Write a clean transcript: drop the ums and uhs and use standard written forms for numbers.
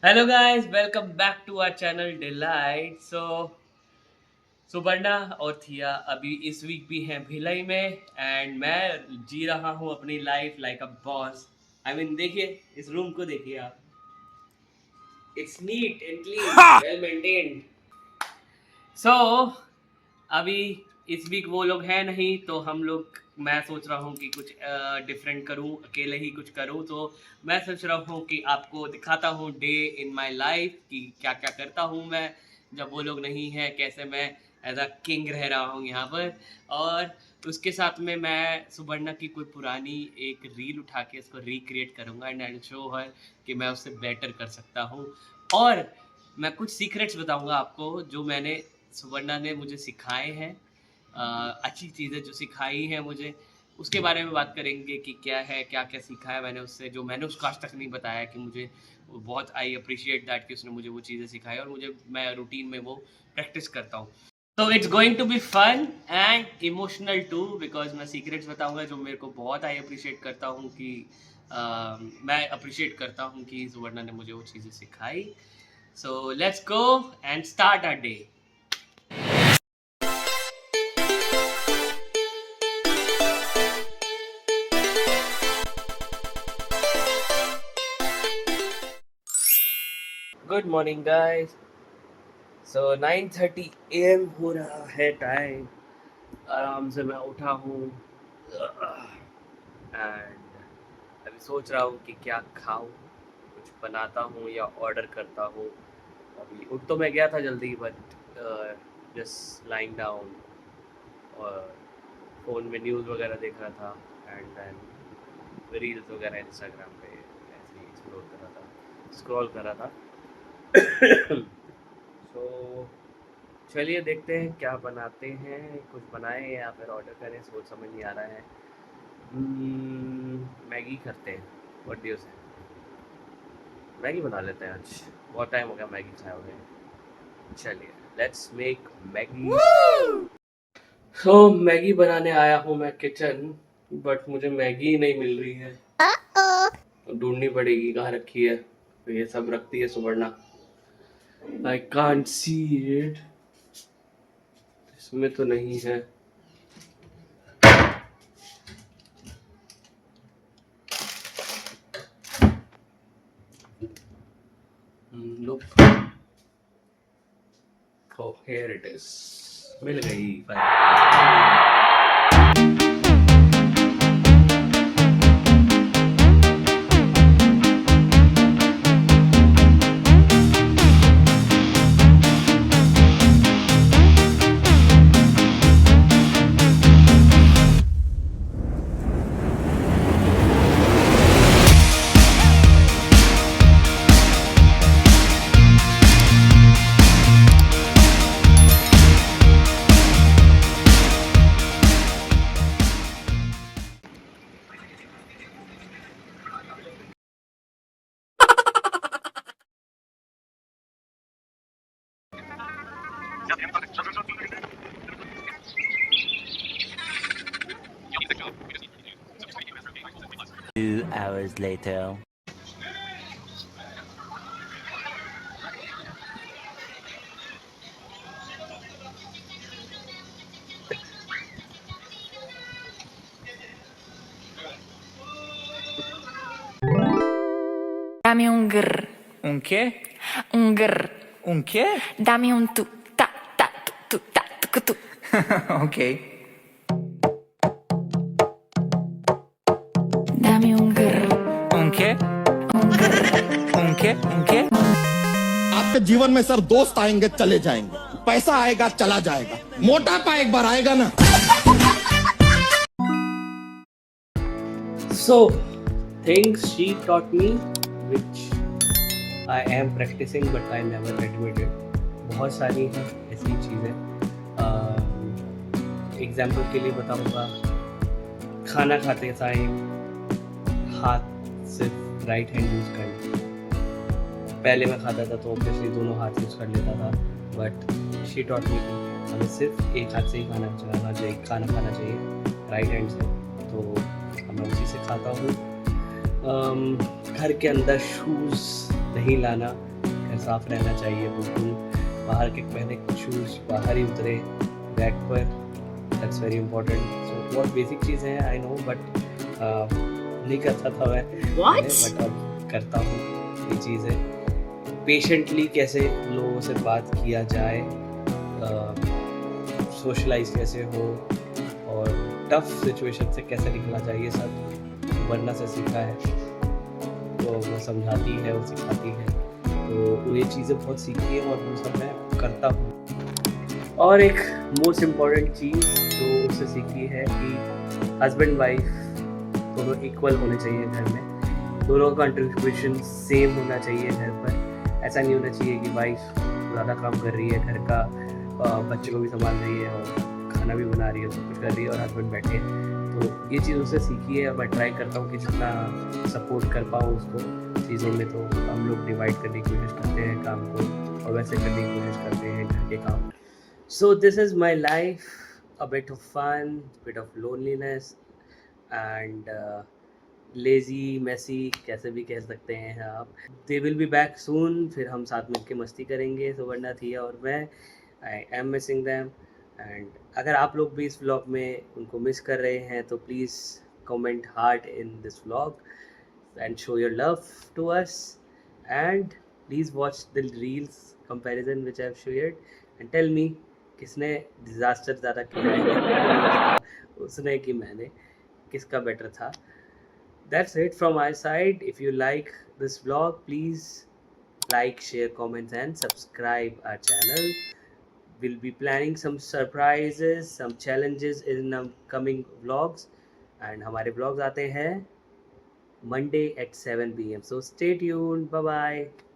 Hello guys, welcome back to our channel delight. Suparna और Thea अभी इस वीक भी हैं भिलाई में एंड मैं जी रहा हूँ अपनी life like a boss. I mean देखिए, इस रूम को देखिए आप। It's neat and clean, well maintained. So अभी इस वीक वो लोग हैं नहीं, तो हम लोग मैं सोच रहा हूँ कि कुछ डिफरेंट करूँ, अकेले ही कुछ करूँ। तो मैं सोच रहा हूँ कि आपको दिखाता हूँ डे इन माय लाइफ कि क्या क्या करता हूँ मैं जब वो लोग नहीं हैं, कैसे मैं एज अ किंग रह रहा हूँ यहाँ पर। और उसके साथ में मैं सुवर्णा की कोई पुरानी एक रील उठा के इसको रिक्रिएट करूँगा एंड आई शो हर कि मैं उससे बेटर कर सकता हूँ। और मैं कुछ सीक्रेट्स बताऊँगा आपको जो मैंने सुवर्णा ने मुझे सिखाए हैं। अच्छी चीज़ें जो सिखाई हैं मुझे, उसके बारे में बात करेंगे कि क्या है, क्या-क्या सीखा है मैंने उससे, जो मैंने उसको आज तक नहीं बताया कि मुझे वो बहुत आई एप्रिशिएट दैट कि उसने मुझे वो चीज़ें सिखाई और मुझे मैं रूटीन में वो प्रैक्टिस करता हूँ। तो it's going to be fun and emotional too because मैं सीक्रेट्स बताऊँगा जो मेरे को बहुत आई एप्रिशिएट करता हूँ कि मैं एप्रिशिएट करता हूँ कि सुवर्णा ने मुझे वो चीज़ें सिखाई। So let's go and start our day. Good morning guys. So 9:30 AM हो रहा है टाइम। आराम से मैं उठा हूँ एंड अभी सोच रहा हूँ कि क्या खाऊं, कुछ बनाता हूँ या ऑर्डर करता हूँ। अभी उठ तो मैं गया था जल्दी बट जस्ट लाइंग डाउन और फ़ोन में न्यूज़ वगैरह देख रहा था एंड देन रील्स वगैरह इंस्टाग्राम पे ऐसे ही स्क्रॉल कर रहा था। सो चलिए देखते हैं क्या बनाते हैं, कुछ बनाएं या फिर ऑर्डर करें, सोच समझ नहीं आ रहा है। मैगी करते हैं, व्हाट डू यू से? मैगी बना लेते हैं आज, बहुत टाइम हो गया मैगी खाए हुए। चलिए let's make Maggi. So Maggi बनाने आया हूँ मैं किचन, बट मुझे मैगी नहीं मिल रही है। तो ढूंढनी पड़ेगी कहाँ रखी है। तो ये सब रखती है सुवर्णा। I can't see it. इसमें तो नहीं है। Look, oh here it is, मिल गई finally. Two hours later. Dame un grr, ¿Un qué? un grr. ¿Un qué? Dame un tu, ta, ta, tu, ta, tu. Ok. Dame un grr, ¿Un qué? un grr. ¿Un qué? ¿Un qué? आपके जीवन में sir दोस्त आएंगे चले जाएंगे, पैसा आएगा चला जाएगा, मोटापा एक बार आएगा ना। So things she taught me which I am practicing but I never admitted. बहुत सारी हैं ऐसी चीज़ें। एग्जाम्पल के लिए बताऊंगा, खाना खाते टाइम हाथ सिर्फ राइट हैंड यूज़ करना। पहले मैं खाता था तो ऑब्वियसली दोनों हाथ यूज़ कर लेता था, बट शी टॉट मी कि हमें सिर्फ एक हाथ से ही खाना खाना चाहिए राइट हैंड से। तो मैं उसी से खाता हूँ। घर के अंदर शूज़ नहीं लाना, साफ रहना चाहिए बिल्कुल। बाहर के पहने शूज़ बाहर ही उतरे बैक पर, दैट्स वेरी इंपॉर्टेंट। सो बहुत बेसिक चीज़ें हैं आई नो, बट नहीं करता था मैं What? बट अब करता हूँ ये चीज़ें। पेशेंटली कैसे लोगों से बात किया जाए, सोशलाइज कैसे हो और टफ सिचुएशन से कैसे निकलना चाहिए, सब वरना से सीखा है। तो वो समझाती है, वो सिखाती है, तो ये चीज़ें बहुत सीखी है और वो सब मैं करता हूँ। और एक मोस्ट इम्पॉर्टेंट चीज़ जो उससे सीखी है कि हस्बैंड वाइफ दोनों इक्वल होने चाहिए घर में, दोनों का कंट्रीब्यूशन सेम होना चाहिए घर पर। ऐसा नहीं होना चाहिए कि वाइफ ज़्यादा काम कर रही है, घर का बच्चे को भी संभाल रही है और खाना भी बना रही है, सब कुछ कर रही है और हस्बैंड बैठे हैं। तो ये चीज़ उससे सीखी है। मैं ट्राई करता हूँ कि जितना सपोर्ट कर पाऊँ उसको चीज़ों में, तो हम लोग डिवाइड करने की कोशिश करते हैं काम को और वैसे करने की कोशिश करते हैं घर के काम। So this is my life, a bit of fun, bit of loneliness and lazy, messy, कैसे भी कह सकते हैं आप। They will be back soon, फिर हम साथ मिल के मस्ती करेंगे सुवर्णा, थिया और मैं। I am missing them. And अगर आप लोग भी इस व्लॉग में उनको मिस कर रहे हैं तो please comment heart in this vlog and show your love to us, and please watch the reels comparison which I have shared and tell me किसने disaster ज़्यादा किया है उसने कि मैंने, किसका बेटर था। That's it from my side. If you like this vlog, please like, share, comment and subscribe our channel. We'll be planning some surprises, some challenges in coming vlogs, and हमारे vlogs आते हैं Monday at 7 p.m. So stay tuned. Bye bye.